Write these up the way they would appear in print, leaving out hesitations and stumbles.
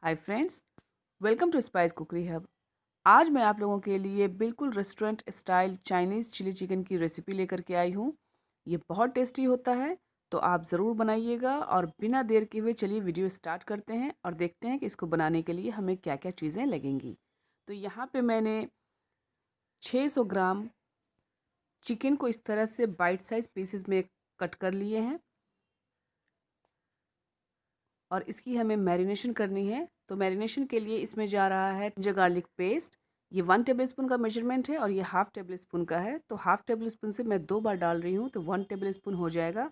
Hi friends, welcome to spice cookery hub. आज मैं आप लोगों के लिए बिल्कुल restaurant style Chinese chilli chicken की रेसिपी लेकर के आई हूँ। ये बहुत टेस्टी होता है, तो आप ज़रूर बनाइएगा। और बिना देर के हुए चलिए वीडियो स्टार्ट करते हैं और देखते हैं कि इसको बनाने के लिए हमें क्या क्या चीज़ें लगेंगी। तो यहाँ पे मैंने 600 ग्राम चिकन को इस तरह से बाइट साइज़ पीसेस में कट कर लिए हैं और इसकी हमें मैरिनेशन करनी है। तो मैरिनेशन के लिए इसमें जा रहा है जिंजर गार्लिक पेस्ट। ये 1 टेबलस्पून का मेजरमेंट है और ये हाफ़ टेबल स्पून का है। तो हाफ़ टेबल स्पून से मैं 2 बार डाल रही हूँ, तो 1 टेबल स्पून हो जाएगा।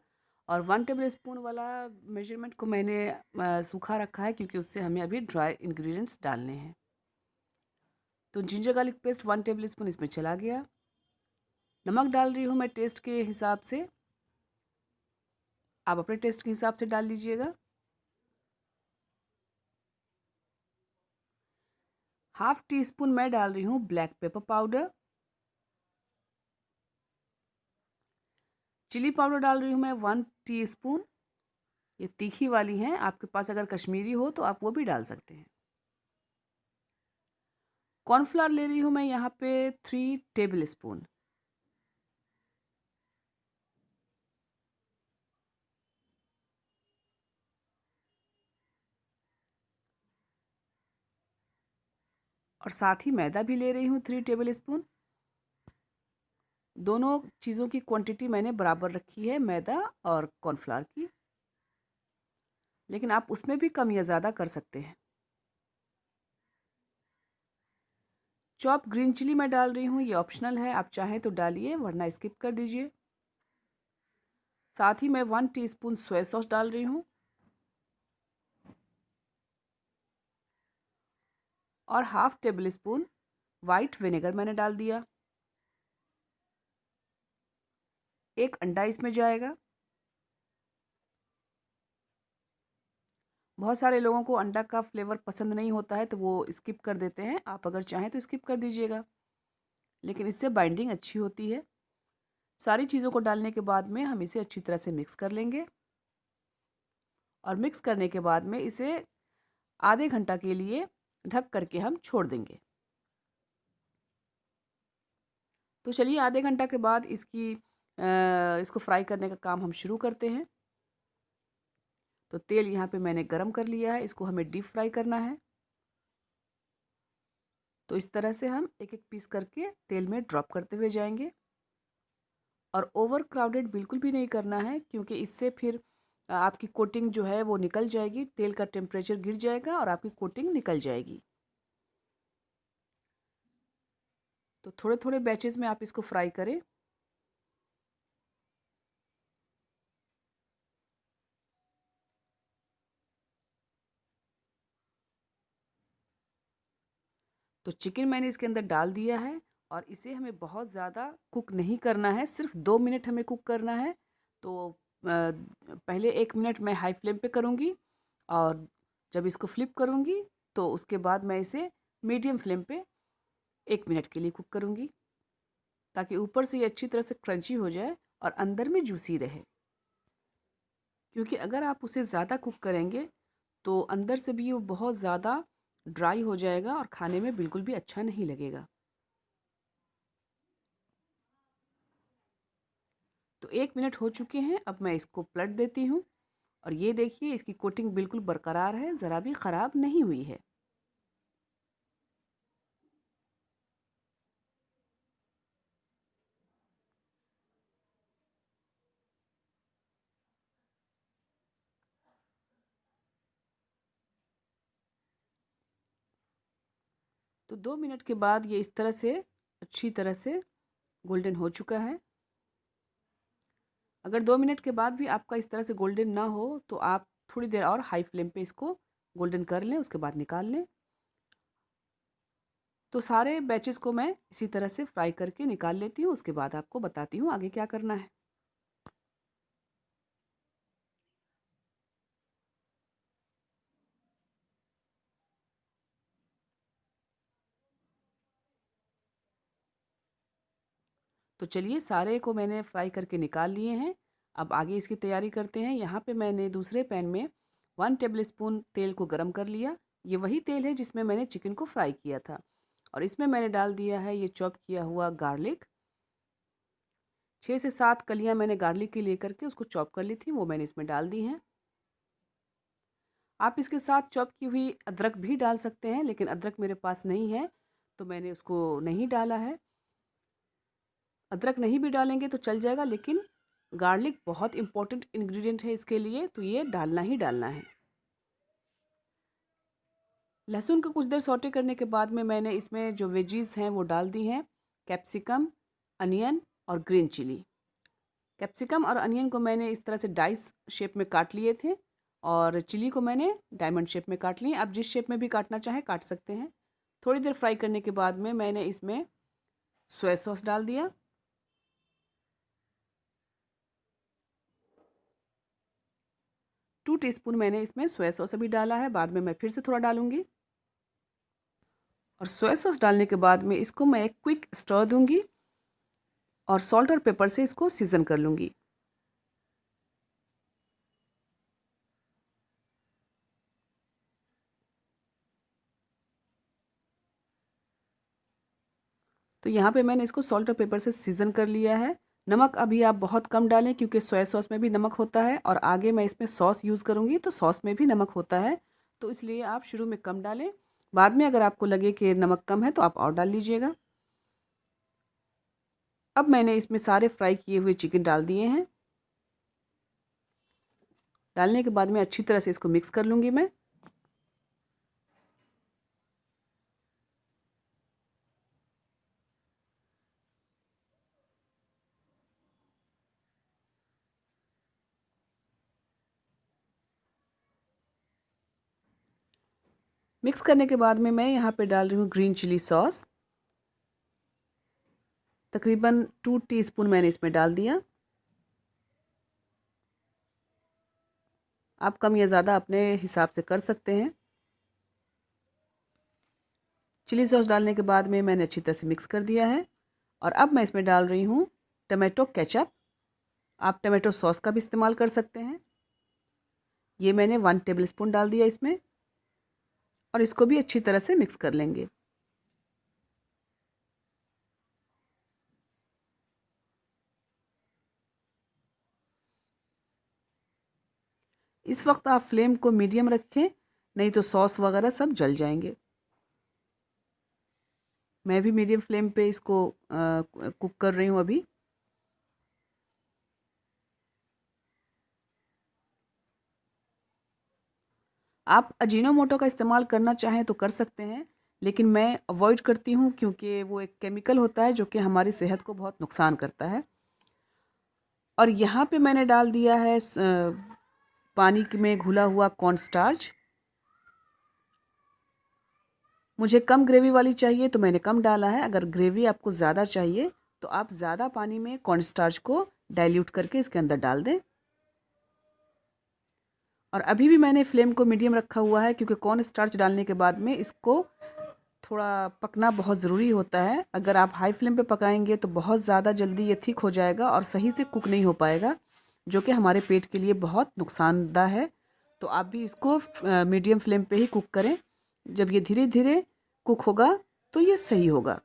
और 1 टेबल स्पून वाला मेजरमेंट को मैंने सूखा रखा है, क्योंकि उससे हमें अभी ड्राई इंग्रेडिएंट्स डालने हैं। तो ginger garlic paste 1 table spoon इसमें चला गया। नमक डाल रही हूँ मैं टेस्ट के हिसाब से, आप अपने टेस्ट के हिसाब से डाल लीजिएगा। हाफ़ टी स्पून मैं डाल रही हूँ black pepper powder. Chilli powder डाल रही हूँ मैं 1 टीस्पून। ये तीखी वाली हैं, आपके पास अगर कश्मीरी हो तो आप वो भी डाल सकते हैं। कॉर्नफ्लावर ले रही हूँ मैं यहाँ पे 3 टेबल स्पून। और साथ ही मैदा भी ले रही हूँ 3 टेबल स्पून। दोनों चीज़ों की क्वांटिटी मैंने बराबर रखी है, मैदा और कॉर्नफ्लावर की, लेकिन आप उसमें भी कम या ज़्यादा कर सकते हैं। चॉप ग्रीन चिली मैं डाल रही हूँ, ये ऑप्शनल है, आप चाहें तो डालिए वरना स्किप कर दीजिए। साथ ही मैं 1 टीस्पून सोया सॉस डाल रही हूँ और half table spoon white vinegar मैंने डाल दिया। एक अंडा इसमें जाएगा। बहुत सारे लोगों को अंडा का फ्लेवर पसंद नहीं होता है, तो वो स्किप कर देते हैं। आप अगर चाहें तो स्किप कर दीजिएगा, लेकिन इससे बाइंडिंग अच्छी होती है। सारी चीज़ों को डालने के बाद में हम इसे अच्छी तरह से मिक्स कर लेंगे और मिक्स करने के बाद में इसे आधे घंटा के लिए ढक करके हम छोड़ देंगे। तो चलिए आधे घंटा के बाद इसको फ्राई करने का काम हम शुरू करते हैं। तो तेल यहाँ पे मैंने गरम कर लिया है, इसको हमें डीप फ्राई करना है। तो इस तरह से हम एक एक पीस करके तेल में ड्रॉप करते हुए जाएंगे। और ओवर क्राउडेड बिल्कुल भी नहीं करना है, क्योंकि इससे फिर आपकी कोटिंग जो है वो निकल जाएगी, तेल का टेम्परेचर गिर जाएगा और आपकी कोटिंग निकल जाएगी। तो थोड़े थोड़े बैचेस में आप इसको फ्राई करें। तो चिकन मैंने इसके अंदर डाल दिया है और इसे हमें बहुत ज़्यादा कुक नहीं करना है, सिर्फ 2 मिनट हमें कुक करना है। तो पहले 1 मिनट मैं हाई फ्लेम पे करूँगी और जब इसको फ्लिप करूँगी तो उसके बाद मैं इसे मीडियम फ्लेम पे 1 मिनट के लिए कुक करूँगी, ताकि ऊपर से ये अच्छी तरह से क्रंची हो जाए और अंदर में जूसी रहे। क्योंकि अगर आप उसे ज़्यादा कुक करेंगे तो अंदर से भी वो बहुत ज़्यादा ड्राई हो जाएगा और खाने में बिल्कुल भी अच्छा नहीं लगेगा। तो 1 मिनट हो चुके हैं, अब मैं इसको पलट देती हूँ और ये देखिए इसकी कोटिंग बिल्कुल बरकरार है, ज़रा भी ख़राब नहीं हुई है। तो 2 मिनट के बाद ये इस तरह से अच्छी तरह से गोल्डन हो चुका है। अगर 2 मिनट के बाद भी आपका इस तरह से गोल्डन ना हो तो आप थोड़ी देर और हाई फ्लेम पे इसको गोल्डन कर लें, उसके बाद निकाल लें। तो सारे बैचेस को मैं इसी तरह से फ्राई करके निकाल लेती हूँ, उसके बाद आपको बताती हूँ आगे क्या करना है। तो चलिए सारे को मैंने फ्राई करके निकाल लिए हैं। अब आगे इसकी तैयारी करते हैं। यहाँ पे मैंने दूसरे पैन में 1 टेबल स्पून तेल को गरम कर लिया। ये वही तेल है जिसमें मैंने चिकन को फ्राई किया था। और इसमें मैंने डाल दिया है ये चॉप किया हुआ गार्लिक। 6 से 7 कलियां मैंने गार्लिक की लेकर के उसको चॉप कर ली थी, वो मैंने इसमें डाल दी हैं। आप इसके साथ चॉप की हुई अदरक भी डाल सकते हैं, लेकिन अदरक मेरे पास नहीं है तो मैंने उसको नहीं डाला है। अदरक नहीं भी डालेंगे तो चल जाएगा, लेकिन गार्लिक बहुत इंपॉर्टेंट इंग्रेडिएंट है इसके लिए, तो ये डालना ही डालना है। लहसुन को कुछ देर सौटे करने के बाद में मैंने इसमें जो वेजीज हैं वो डाल दी हैं। कैप्सिकम, अनियन और ग्रीन चिली। कैप्सिकम और अनियन को मैंने इस तरह से डाइस शेप में काट लिए थे, और चिली को मैंने डायमंड शेप में काट लिए। आप जिस शेप में भी काटना चाहें काट सकते हैं। थोड़ी देर फ्राई करने के बाद में मैंने इसमें सोया सॉस डाल दिया। टू टीस्पून मैंने इसमें सोया सॉस अभी डाला है, बाद में मैं फिर से थोड़ा डालूंगी। और सोया सॉस डालने के बाद में इसको मैं एक क्विक स्टर दूंगी और सॉल्ट और पेपर से इसको सीजन कर लूँगी। तो यहाँ पे मैंने इसको सॉल्ट और पेपर से सीजन कर लिया है। नमक अभी आप बहुत कम डालें, क्योंकि सोया सॉस में भी नमक होता है और आगे मैं इसमें सॉस यूज़ करूँगी तो सॉस में भी नमक होता है, तो इसलिए आप शुरू में कम डालें। बाद में अगर आपको लगे कि नमक कम है तो आप और डाल लीजिएगा। अब मैंने इसमें सारे फ्राई किए हुए चिकन डाल दिए हैं। डालने के बाद में अच्छी तरह से इसको मिक्स कर लूँगी मैं। मिक्स करने के बाद में मैं यहाँ पे डाल रही हूँ ग्रीन चिली सॉस। तकरीबन 2 टीस्पून मैंने इसमें डाल दिया। आप कम या ज़्यादा अपने हिसाब से कर सकते हैं। चिली सॉस डालने के बाद में मैंने अच्छी तरह से मिक्स कर दिया है। और अब मैं इसमें डाल रही हूँ टमाटो केचप। आप टमाटो सॉस का भी इस्तेमाल कर सकते हैं। ये मैंने 1 टेबलस्पून डाल दिया इसमें, और इसको भी अच्छी तरह से मिक्स कर लेंगे। इस वक्त आप फ्लेम को मीडियम रखें, नहीं तो सॉस वगैरह सब जल जाएंगे। मैं भी मीडियम फ्लेम पे इसको कुक कर रही हूँ अभी। आप अजीनोमोटो का इस्तेमाल करना चाहें तो कर सकते हैं, लेकिन मैं अवॉइड करती हूँ, क्योंकि वो एक केमिकल होता है जो कि हमारी सेहत को बहुत नुकसान करता है। और यहाँ पे मैंने डाल दिया है पानी में घुला हुआ कॉर्न स्टार्च। मुझे कम ग्रेवी वाली चाहिए तो मैंने कम डाला है। अगर ग्रेवी आपको ज़्यादा चाहिए तो आप ज़्यादा पानी में कॉर्न स्टार्च को डाइल्यूट करके इसके अंदर डाल दें। और अभी भी मैंने फ्लेम को मीडियम रखा हुआ है, क्योंकि कॉर्न स्टार्च डालने के बाद में इसको थोड़ा पकना बहुत ज़रूरी होता है। अगर आप हाई फ्लेम पे पकाएंगे तो बहुत ज़्यादा जल्दी ये थिक हो जाएगा और सही से कुक नहीं हो पाएगा, जो कि हमारे पेट के लिए बहुत नुकसानदा है। तो आप भी इसको मीडियम फ्लेम पे ही कुक करें। जब ये धीरे धीरे कुक होगा तो ये सही होगा।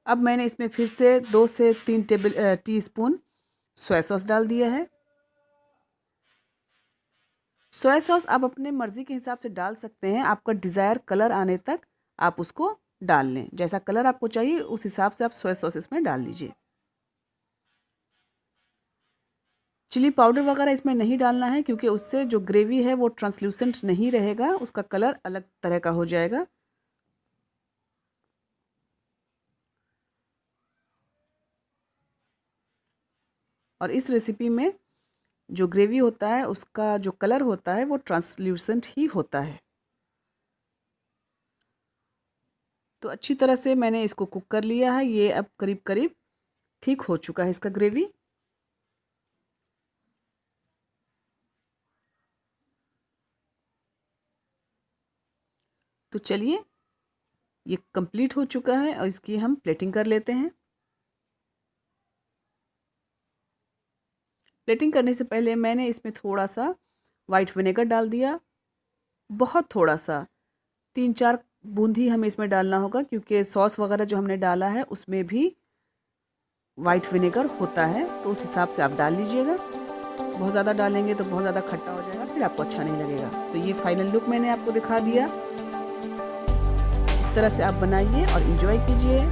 अब मैंने इसमें फिर से 2 से 3 टीस्पून सोया सॉस डाल दिया है। सोया सॉस आप अपने मर्ज़ी के हिसाब से डाल सकते हैं। आपका डिज़ायर कलर आने तक आप उसको डाल लें। जैसा कलर आपको चाहिए उस हिसाब से आप सोया सॉस इसमें डाल लीजिए। चिली पाउडर वगैरह इसमें नहीं डालना है, क्योंकि उससे जो ग्रेवी है वो ट्रांसल्यूसेंट नहीं रहेगा, उसका कलर अलग तरह का हो जाएगा। और इस रेसिपी में जो ग्रेवी होता है उसका जो कलर होता है वो ट्रांसल्यूसेंट ही होता है। तो अच्छी तरह से मैंने इसको कुक कर लिया है। ये अब करीब करीब ठीक हो चुका है इसका ग्रेवी। तो चलिए, ये कंप्लीट हो चुका है और इसकी हम प्लेटिंग कर लेते हैं। प्लेटिंग करने से पहले मैंने इसमें थोड़ा सा वाइट विनेगर डाल दिया, बहुत थोड़ा सा, 3-4 बूंद ही हमें इसमें डालना होगा, क्योंकि सॉस वगैरह जो हमने डाला है उसमें भी वाइट विनेगर होता है, तो उस हिसाब से आप डाल लीजिएगा। बहुत ज़्यादा डालेंगे तो बहुत ज़्यादा खट्टा हो जाएगा, फिर आपको अच्छा नहीं लगेगा। तो ये फाइनल लुक मैंने आपको दिखा दिया। इस तरह से आप बनाइए और इन्जॉय कीजिए।